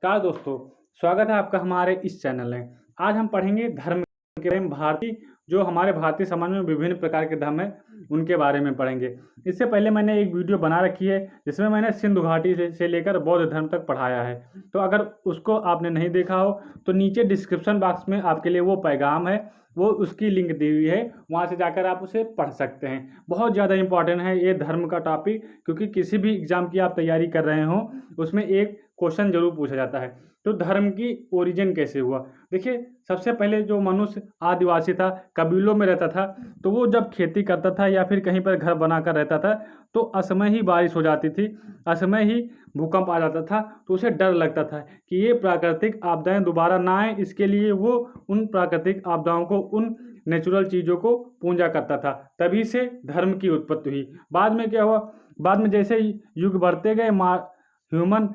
नमस्कार दोस्तों, स्वागत है आपका हमारे इस चैनल में। आज हम पढ़ेंगे धर्म के बारे में। जो हमारे भारतीय समाज में विभिन्न प्रकार के धर्म हैं उनके बारे में पढ़ेंगे। इससे पहले मैंने एक वीडियो बना रखी है जिसमें मैंने सिंधु घाटी से लेकर बौद्ध धर्म तक पढ़ाया है। तो अगर उसको आपने नहीं देखा हो तो नीचे डिस्क्रिप्शन बॉक्स में आपके लिए वो पैगाम है, वो उसकी लिंक दी हुई है, वहाँ से जाकर आप उसे पढ़ सकते हैं। बहुत ज़्यादा इंपॉर्टेंट है ये धर्म का टॉपिक, क्योंकि किसी भी एग्जाम की आप तैयारी कर रहे हो उसमें एक क्वेश्चन जरूर पूछा जाता है। तो धर्म की ओरिजिन कैसे हुआ? देखिए, सबसे पहले जो मनुष्य आदिवासी था, कबीलों में रहता था, तो वो जब खेती करता था या फिर कहीं पर घर बनाकर रहता था तो असमय ही बारिश हो जाती थी, असमय ही भूकंप आ जाता था, तो उसे डर लगता था कि ये प्राकृतिक आपदाएं दोबारा ना आए। इसके लिए वो उन प्राकृतिक आपदाओं को, उन नेचुरल चीज़ों को पूजा करता था। तभी से धर्म की उत्पत्ति हुई। बाद में क्या हुआ? बाद में जैसे ही युग बढ़ते गए, ह्यूमन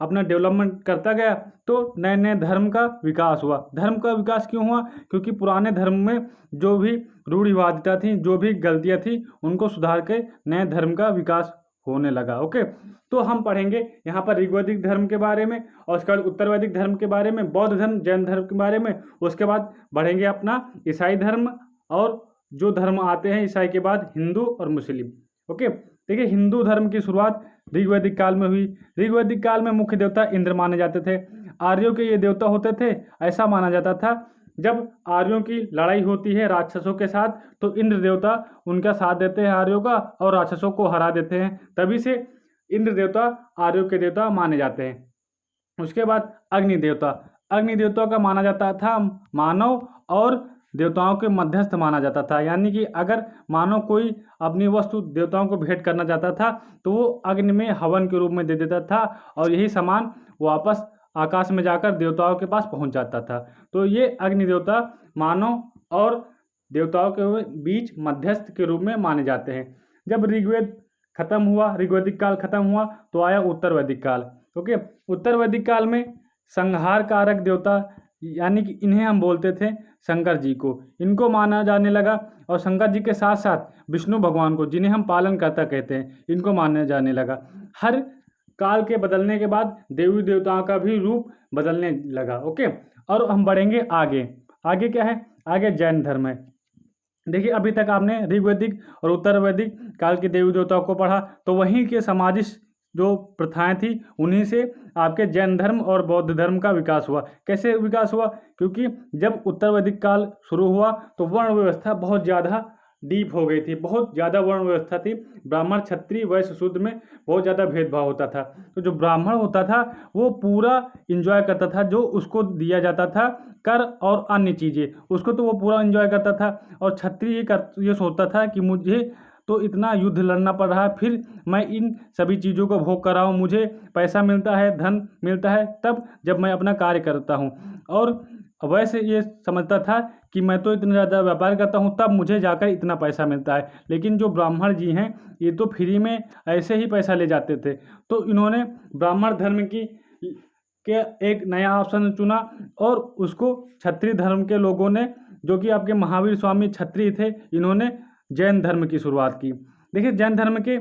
अपना डेवलपमेंट करता गया, तो नए नए धर्म का विकास हुआ। धर्म का विकास क्यों हुआ? क्योंकि पुराने धर्म में जो भी रूढ़िवादिता थी, जो भी गलतियां थी, उनको सुधार के नए धर्म का विकास होने लगा। ओके, तो हम पढ़ेंगे यहाँ पर ऋग्वैदिक धर्म के बारे में, और उसके बाद उत्तर वैदिक धर्म के बारे में, बौद्ध धर्म, जैन धर्म के बारे में। उसके बाद बढ़ेंगे अपना ईसाई धर्म, और जो धर्म आते हैं ईसाई के बाद हिंदू और मुस्लिम। ओके, देखिए, हिंदू धर्म की शुरुआत ऋग्वैदिक काल में हुई। ऋग्वैदिक काल में मुख्य देवता इंद्र माने जाते थे। आर्यों के ये देवता होते थे। ऐसा माना जाता था जब आर्यों की लड़ाई होती है राक्षसों के साथ, तो इंद्र देवता उनका साथ देते हैं आर्यों का, और राक्षसों को हरा देते हैं। तभी से इंद्र देवता आर्यों के देवता माने जाते हैं। उसके बाद अग्नि देवता। अग्नि देवता का माना जाता था मानव और देवताओं के मध्यस्थ माना जाता था। यानी कि अगर मानव कोई अपनी वस्तु देवताओं को भेंट करना चाहता था तो वो अग्नि में हवन के रूप में दे देता था, और यही सामान वापस आकाश में जाकर देवताओं के पास पहुंच जाता था। तो ये अग्नि देवता मानव और देवताओं के बीच मध्यस्थ के रूप में माने जाते हैं। जब ऋग्वेद खत्म हुआ, ऋग्वैदिक काल खत्म हुआ, तो आया उत्तर वैदिक काल। ओके, उत्तर वैदिक काल में संहार कारक देवता, यानी कि इन्हें हम बोलते थे शंकर जी को, इनको माना जाने लगा। और शंकर जी के साथ साथ विष्णु भगवान को, जिन्हें हम पालनकर्ता कहते हैं, इनको माना जाने लगा। हर काल के बदलने के बाद देवी देवताओं का भी रूप बदलने लगा। ओके, और हम बढ़ेंगे आगे। आगे क्या है? आगे जैन धर्म है। देखिए, अभी तक आपने ऋग्वैदिक और उत्तर वैदिक काल के देवी देवताओं को पढ़ा, तो वहीं के सामाजिक जो प्रथाएं थी उन्हीं से आपके जैन धर्म और बौद्ध धर्म का विकास हुआ। कैसे विकास हुआ? क्योंकि जब उत्तर वैदिक काल शुरू हुआ तो वर्ण व्यवस्था बहुत ज़्यादा डीप हो गई थी, बहुत ज़्यादा वर्ण व्यवस्था थी। ब्राह्मण, क्षत्रिय, वैश्य, शूद्र में बहुत ज़्यादा भेदभाव होता था। तो जो ब्राह्मण होता था वो पूरा इंजॉय करता था, जो उसको दिया जाता था कर और अन्य चीज़ें, उसको तो वो पूरा एंजॉय करता था। और क्षत्रिय ये सोचता था कि मुझे तो इतना युद्ध लड़ना पड़ रहा है, फिर मैं इन सभी चीज़ों को भोग कर रहा हूँ, मुझे पैसा मिलता है, धन मिलता है तब जब मैं अपना कार्य करता हूँ। और वैसे ये समझता था कि मैं तो इतना ज़्यादा व्यापार करता हूँ तब मुझे जाकर इतना पैसा मिलता है। लेकिन जो ब्राह्मण जी हैं ये तो फ्री में ऐसे ही पैसा ले जाते थे। तो इन्होंने ब्राह्मण धर्म के एक नया ऑप्शन चुना, और उसको क्षत्रिय धर्म के लोगों ने, जो कि आपके महावीर स्वामी क्षत्रिय थे, इन्होंने जैन धर्म की शुरुआत की। देखिए, जैन धर्म की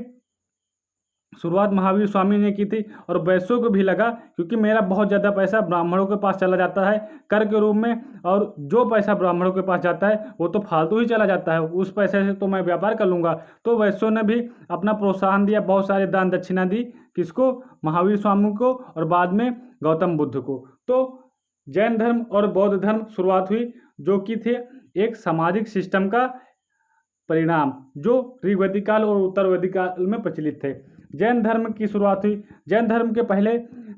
शुरुआत महावीर स्वामी ने की थी, और वैश्यों को भी लगा क्योंकि मेरा बहुत ज़्यादा पैसा ब्राह्मणों के पास चला जाता है कर के रूप में, और जो पैसा ब्राह्मणों के पास जाता है वो तो फालतू ही चला जाता है, उस पैसे से तो मैं व्यापार कर लूँगा। तो वैश्यों ने भी अपना प्रोत्साहन दिया, बहुत सारे दान दक्षिणा दी। किसको? महावीर स्वामी को, और बाद में गौतम बुद्ध को। तो जैन धर्म और बौद्ध धर्म शुरुआत हुई, जो कि थे एक सामाजिक सिस्टम का परिणाम, जो ऋग्वैदिक काल और उत्तर वैदिक काल में प्रचलित थे। जैन धर्म की शुरुआत हुई। जैन धर्म के पहले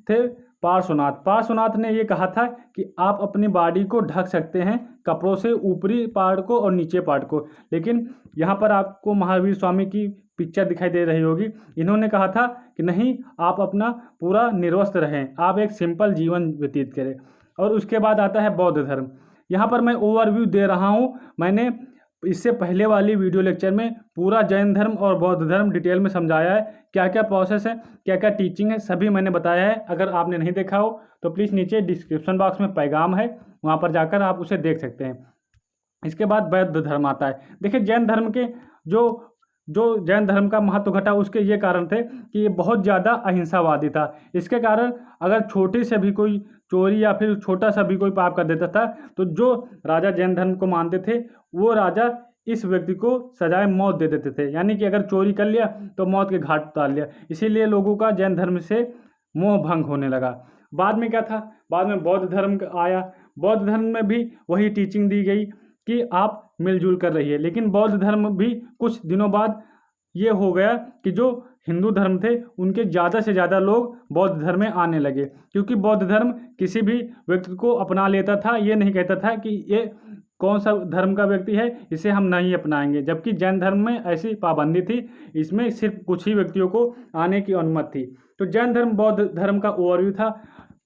थे पार्श्वनाथ। पार्श्वनाथ ने ये कहा था कि आप अपनी बॉडी को ढक सकते हैं कपड़ों से, ऊपरी पार्ट को और नीचे पार्ट को। लेकिन यहाँ पर आपको महावीर स्वामी की पिक्चर दिखाई दे रही होगी। इन्होंने कहा था कि नहीं, आप अपना पूरा निर्वस्त्र रहें, आप एक सिंपल जीवन व्यतीत करें। और उसके बाद आता है बौद्ध धर्म। यहाँ पर मैं ओवरव्यू दे रहा हूँ। मैंने इससे पहले वाली वीडियो लेक्चर में पूरा जैन धर्म और बौद्ध धर्म डिटेल में समझाया है, क्या क्या प्रोसेस है, क्या क्या टीचिंग है, सभी मैंने बताया है। अगर आपने नहीं देखा हो तो प्लीज़ नीचे डिस्क्रिप्शन बॉक्स में पैगाम है, वहाँ पर जाकर आप उसे देख सकते हैं। इसके बाद बौद्ध धर्म आता है। देखिए, जैन धर्म के जो जो जैन धर्म का महत्व घटा उसके ये कारण थे कि ये बहुत ज़्यादा अहिंसावादी था। इसके कारण अगर छोटी से भी कोई चोरी या फिर छोटा सा भी कोई पाप कर देता था तो जो राजा जैन धर्म को मानते थे वो राजा इस व्यक्ति को सजाए मौत दे देते थे, यानी कि अगर चोरी कर लिया तो मौत के घाट उतार लिया। इसीलिए लोगों का जैन धर्म से मोह भंग होने लगा। बाद में क्या था, बाद में बौद्ध धर्म आया। बौद्ध धर्म में भी वही टीचिंग दी गई कि आप मिलजुल कर रहिए, लेकिन बौद्ध धर्म भी कुछ दिनों बाद ये हो गया कि जो हिंदू धर्म थे उनके ज़्यादा से ज़्यादा लोग बौद्ध धर्म में आने लगे, क्योंकि बौद्ध धर्म किसी भी व्यक्ति को अपना लेता था, ये नहीं कहता था कि ये कौन सा धर्म का व्यक्ति है इसे हम नहीं अपनाएंगे। जबकि जैन धर्म में ऐसी पाबंदी थी, इसमें सिर्फ कुछ ही व्यक्तियों को आने की अनुमति थी। तो जैन धर्म बौद्ध धर्म का ओवरव्यू था।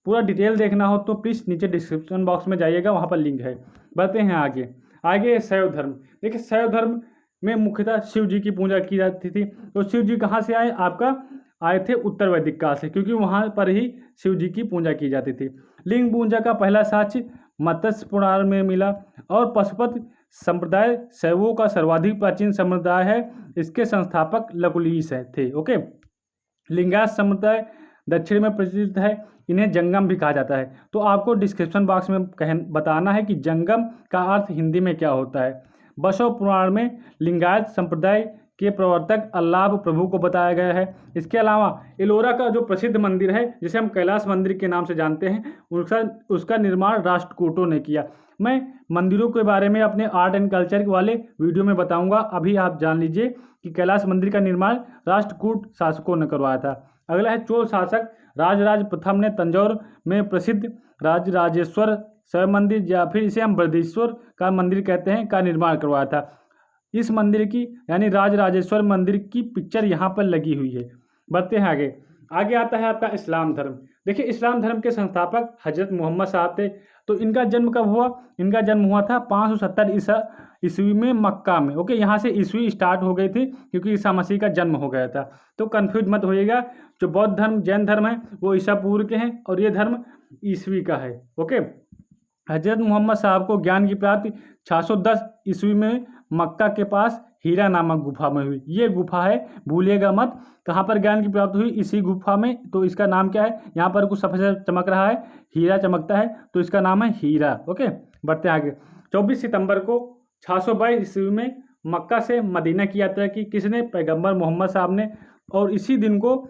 पूरा डिटेल देखना हो तो प्लीज़ नीचे डिस्क्रिप्शन बॉक्स में जाइएगा, वहाँ पर लिंक है। बढ़ते हैं आगे। आगे शैव धर्म। देखिए शैव धर्म में मुख्यतः शिव जी की पूजा की जाती थी। तो शिव जी कहाँ से आए, आपका आए थे उत्तर वैदिक काल से, क्योंकि वहाँ पर ही शिव जी की पूजा की जाती थी। लिंग पूजा का पहला साक्ष्य मत्स्य पुराण में मिला और पशुपति संप्रदाय शैवों का सर्वाधिक प्राचीन समुदाय है। इसके संस्थापक लकुलिश थे। ओके, लिंगायत समुदाय दक्षिण में प्रचलित है, इन्हें जंगम भी कहा जाता है। तो आपको डिस्क्रिप्शन बॉक्स में बताना है कि जंगम का अर्थ हिंदी में क्या होता है। बसव पुराण में लिंगायत संप्रदाय के प्रवर्तक अल्लाह प्रभु को बताया गया है। इसके अलावा एलोरा का जो प्रसिद्ध मंदिर है जिसे हम कैलाश मंदिर के नाम से जानते हैं, उसका निर्माण राष्ट्रकूटों ने किया। मैं मंदिरों के बारे में अपने आर्ट एंड कल्चर वाले वीडियो में बताऊंगा। अभी आप जान लीजिए कि कैलाश मंदिर का निर्माण राष्ट्रकूट शासकों ने करवाया था। अगला है चोल शासक राजराज प्रथम ने तंजौर में प्रसिद्ध राजराजेश्वर शैव मंदिर, या फिर इसे हम बृहदीश्वर का मंदिर कहते हैं, का निर्माण करवाया था। इस मंदिर की यानी राजराजेश्वर मंदिर की पिक्चर यहाँ पर लगी हुई है। बढ़ते हैं आगे। आगे आता है आपका इस्लाम धर्म। देखिए इस्लाम धर्म के संस्थापक हजरत मोहम्मद साहब थे। तो इनका जन्म कब हुआ, इनका जन्म हुआ था 570 ईस्वी में मक्का में। ओके, यहाँ से ईस्वी स्टार्ट हो गई थी क्योंकि ईसा मसीह का जन्म हो गया था। तो कन्फ्यूज मत होइएगा, जो बौद्ध धर्म जैन धर्म है वो ईसा पूर्व के हैं और ये धर्म ईस्वी का है। ओके, हजरत मोहम्मद साहब को ज्ञान की प्राप्ति 610 ईस्वी में मक्का के पास हीरा नामक गुफा में हुई। ये गुफा है, भूलिएगा मत, कहाँ पर ज्ञान की प्राप्ति हुई, इसी गुफा में। तो इसका नाम क्या है, यहाँ पर कुछ सफेद चमक रहा है, हीरा चमकता है, तो इसका नाम है हीरा। ओके, बढ़ते आगे। 24 सितंबर को 622 ईस्वी में मक्का से मदीना की यात्रा की किसने, पैगंबर मोहम्मद साहब ने। और इसी दिन को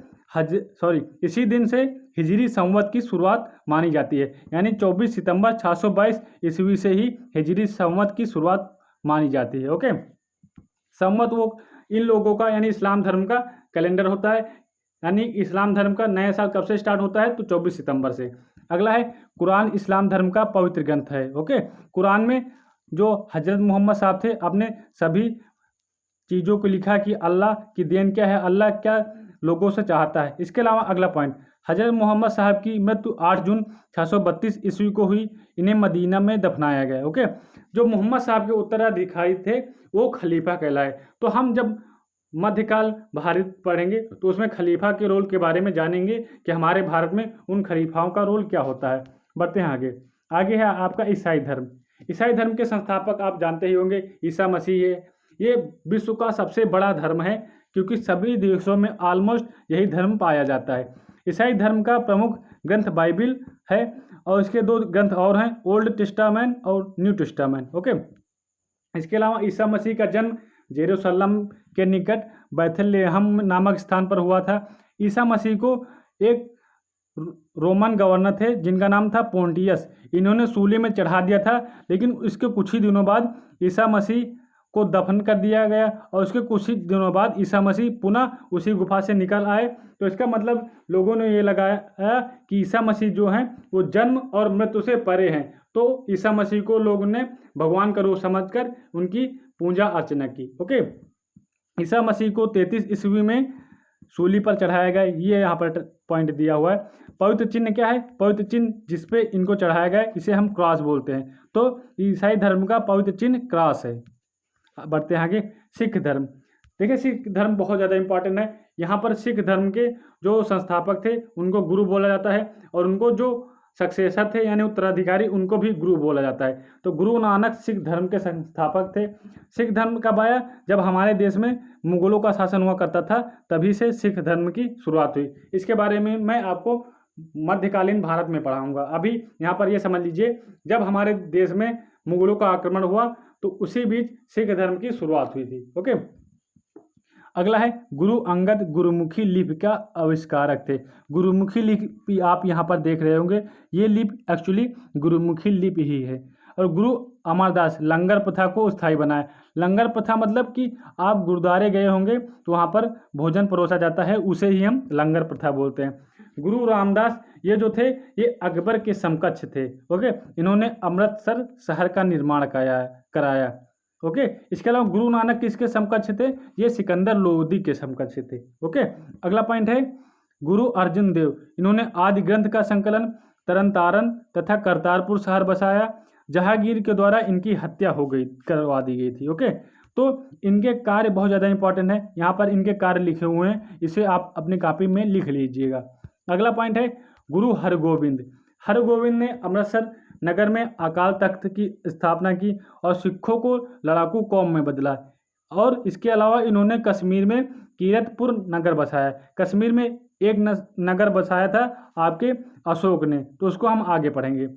इसी दिन से हिजरी संवत की शुरुआत मानी जाती है, यानी 24 सितंबर 622 ईस्वी से ही हिजरी संवत की शुरुआत मानी जाती है। ओके, संवत वो इन लोगों का यानी इस्लाम धर्म का कैलेंडर होता है, यानी इस्लाम धर्म का नया साल कब से स्टार्ट होता है, तो 24 सितंबर से। अगला है कुरान इस्लाम धर्म का पवित्र ग्रंथ है। ओके, कुरान में जो हजरत मोहम्मद साहब थे अपने सभी चीज़ों को लिखा कि अल्लाह की देन क्या है, अल्लाह क्या लोगों से चाहता है। इसके अलावा अगला पॉइंट, हजरत मोहम्मद साहब की मृत्यु 8 जून 632 ईस्वी को हुई, इन्हें मदीना में दफनाया गया। ओके, जो मोहम्मद साहब के उत्तराधिकारी थे वो खलीफा कहलाए। तो हम जब मध्यकाल भारत पढ़ेंगे तो उसमें खलीफा के रोल के बारे में जानेंगे कि हमारे भारत में उन खलीफाओं का रोल क्या होता है। बढ़ते हैं आगे। आगे है आपका ईसाई धर्म। ईसाई धर्म के संस्थापक आप जानते ही होंगे, ईसा मसीह है। ये विश्व का सबसे बड़ा धर्म है क्योंकि सभी देशों में ऑलमोस्ट यही धर्म पाया जाता है। ईसाई धर्म का प्रमुख ग्रंथ बाइबिल है और इसके 2 ग्रंथ और हैं, ओल्ड टेस्टामेंट और न्यू टेस्टामेंट। ओके, इसके अलावा ईसा मसीह का जन्म जेरूशलेम के निकट बैथलेहम नामक स्थान पर हुआ था। ईसा मसीह को एक रोमन गवर्नर थे जिनका नाम था पोंटियस, इन्होंने सूली में चढ़ा दिया था, लेकिन इसके कुछ ही दिनों बाद ईसा मसीह को दफन कर दिया गया और उसके कुछ ही दिनों बाद ईसा मसीह पुनः उसी गुफा से निकल आए। तो इसका मतलब लोगों ने ये लगाया कि ईसा मसीह जो हैं वो जन्म और मृत्यु से परे हैं। तो ईसा मसीह को लोगों ने भगवान का रूप समझकर उनकी पूजा अर्चना की। ओके, ईसा मसीह को 33 ईस्वी में सूली पर चढ़ाया गया, ये यहाँ पर पॉइंट दिया हुआ है। पवित्र चिन्ह क्या है, पवित्र चिन्ह जिसपे इनको चढ़ाया गया इसे हम क्रॉस बोलते हैं। तो ईसाई धर्म का पवित्र चिन्ह क्रॉस है। बढ़ते हैं आगे। सिख धर्म। देखिए सिख धर्म बहुत ज़्यादा इंपॉर्टेंट है। यहाँ पर सिख धर्म के जो संस्थापक थे उनको गुरु बोला जाता है और उनको जो सक्सेसर थे यानी उत्तराधिकारी, उनको भी गुरु बोला जाता है। तो गुरु नानक सिख धर्म के संस्थापक थे। सिख धर्म कब आया? जब हमारे देश में मुगलों का शासन हुआ करता था, तभी से सिख धर्म की शुरुआत हुई। इसके बारे में मैं आपको मध्यकालीन भारत में पढ़ाऊंगा। अभी यहाँ पर ये समझ लीजिए, जब हमारे देश में मुगलों का आक्रमण हुआ तो उसी बीच सिख धर्म की शुरुआत हुई थी। ओके, अगला है गुरु अंगद गुरुमुखी लिपि का आविष्कारक थे। गुरुमुखी लिपि आप यहाँ पर देख रहे होंगे, ये लिपि एक्चुअली गुरुमुखी लिपि ही है। और गुरु अमरदास लंगर प्रथा को स्थायी बनाया। लंगर प्रथा मतलब कि आप गुरुद्वारे गए होंगे तो वहाँ पर भोजन परोसा जाता है, उसे ही हम लंगर प्रथा बोलते हैं। गुरु रामदास ये जो थे ये अकबर के समकक्ष थे। ओके, इन्होंने अमृतसर शहर का निर्माण कराया। ओके, इसके अलावा गुरु नानक किसके समकक्ष थे? ये सिकंदर लोदी के समकक्ष थे। ओके, अगला पॉइंट है गुरु अर्जुन देव। इन्होंने आदि ग्रंथ का संकलन, तरन तथा करतारपुर शहर बसाया। जहांगीर के द्वारा इनकी हत्या करवा दी गई थी। ओके, तो इनके कार्य बहुत ज़्यादा इंपॉर्टेंट है। यहाँ पर इनके कार्य लिखे हुए हैं, इसे आप अपनी कॉपी में लिख लीजिएगा। अगला पॉइंट है गुरु हरगोविंद। हरगोविंद ने अमृतसर नगर में अकाल तख्त की स्थापना की और सिखों को लड़ाकू कौम में बदला। और इसके अलावा इन्होंने कश्मीर में कीरतपुर नगर बसाया। कश्मीर में एक नगर बसाया था आपके अशोक ने, तो उसको हम आगे पढ़ेंगे।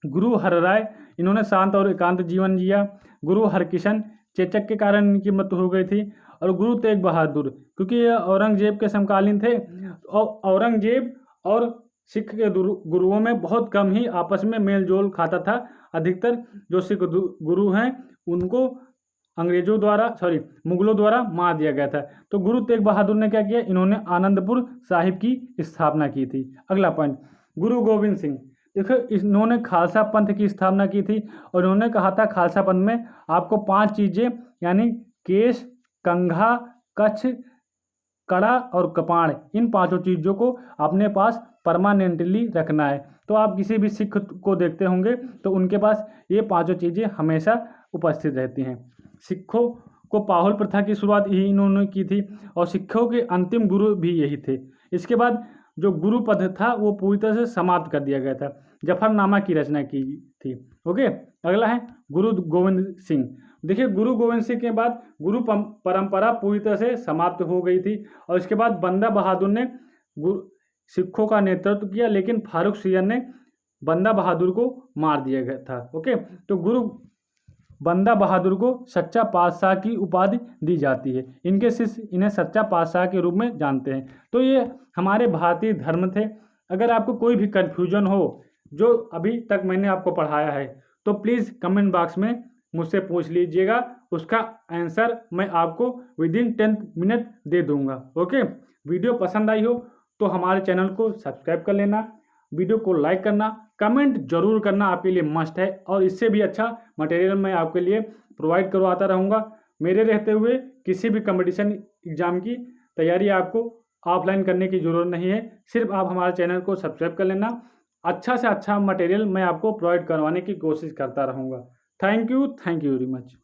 गुरु हरराय, इन्होंने शांत और एकांत जीवन जिया। गुरु हरकिशन, चेचक के कारण इनकी मृत्यु हो गई थी। और गुरु तेग बहादुर, क्योंकि ये औरंगजेब के समकालीन थे और औरंगजेब और सिख के गुरुओं में बहुत कम ही आपस में मेल जोल खाता था। अधिकतर जो सिख गुरु हैं उनको मुगलों द्वारा मार दिया गया था। तो गुरु तेग बहादुर ने क्या किया? इन्होंने आनंदपुर साहिब की स्थापना की थी। अगला पॉइंट गुरु गोविंद सिंह। देखो, इन्होंने खालसा पंथ की स्थापना की थी और उन्होंने कहा था खालसा पंथ में आपको 5 चीज़ें यानी केश, कंघा, कच्छ, कड़ा और कपाड़, इन 5 चीज़ों को अपने पास परमानेंटली रखना है। तो आप किसी भी सिख को देखते होंगे तो उनके पास ये 5 चीज़ें हमेशा उपस्थित रहती हैं। सिखों को पाहुल प्रथा की शुरुआत ही इन्होंने की थी और सिखों के अंतिम गुरु भी यही थे। इसके बाद जो गुरु पद था वो पूरी तरह से समाप्त कर दिया गया था। जफरनामा की रचना की थी। ओके, अगला है गुरु गोविंद सिंह। देखिए, गुरु गोविंद सिंह के बाद गुरु परंपरा पूरी तरह से समाप्त हो गई थी और इसके बाद बंदा बहादुर ने सिखों का नेतृत्व किया, लेकिन फारूक सियर ने बंदा बहादुर को मार दिया गया था। ओके, तो गुरु बंदा बहादुर को सच्चा पातशाह की उपाधि दी जाती है। इनके शिष्य इन्हें सच्चा पातशाह के रूप में जानते हैं। तो ये हमारे भारतीय धर्म थे। अगर आपको कोई भी कन्फ्यूजन हो जो अभी तक मैंने आपको पढ़ाया है तो प्लीज़ कमेंट बॉक्स में मुझसे पूछ लीजिएगा, उसका आंसर मैं आपको विदिन 10 मिनट दे दूंगा। ओके, वीडियो पसंद आई हो तो हमारे चैनल को सब्सक्राइब कर लेना, वीडियो को लाइक करना, कमेंट जरूर करना आपके लिए मस्ट है। और इससे भी अच्छा मटेरियल मैं आपके लिए प्रोवाइड करवाता रहूँगा। मेरे रहते हुए किसी भी कंपटीशन एग्ज़ाम की तैयारी आपको ऑफलाइन करने की ज़रूरत नहीं है, सिर्फ आप हमारे चैनल को सब्सक्राइब कर लेना। अच्छा से अच्छा मटेरियल मैं आपको प्रोवाइड करवाने की कोशिश करता रहूँगा। Thank you very much.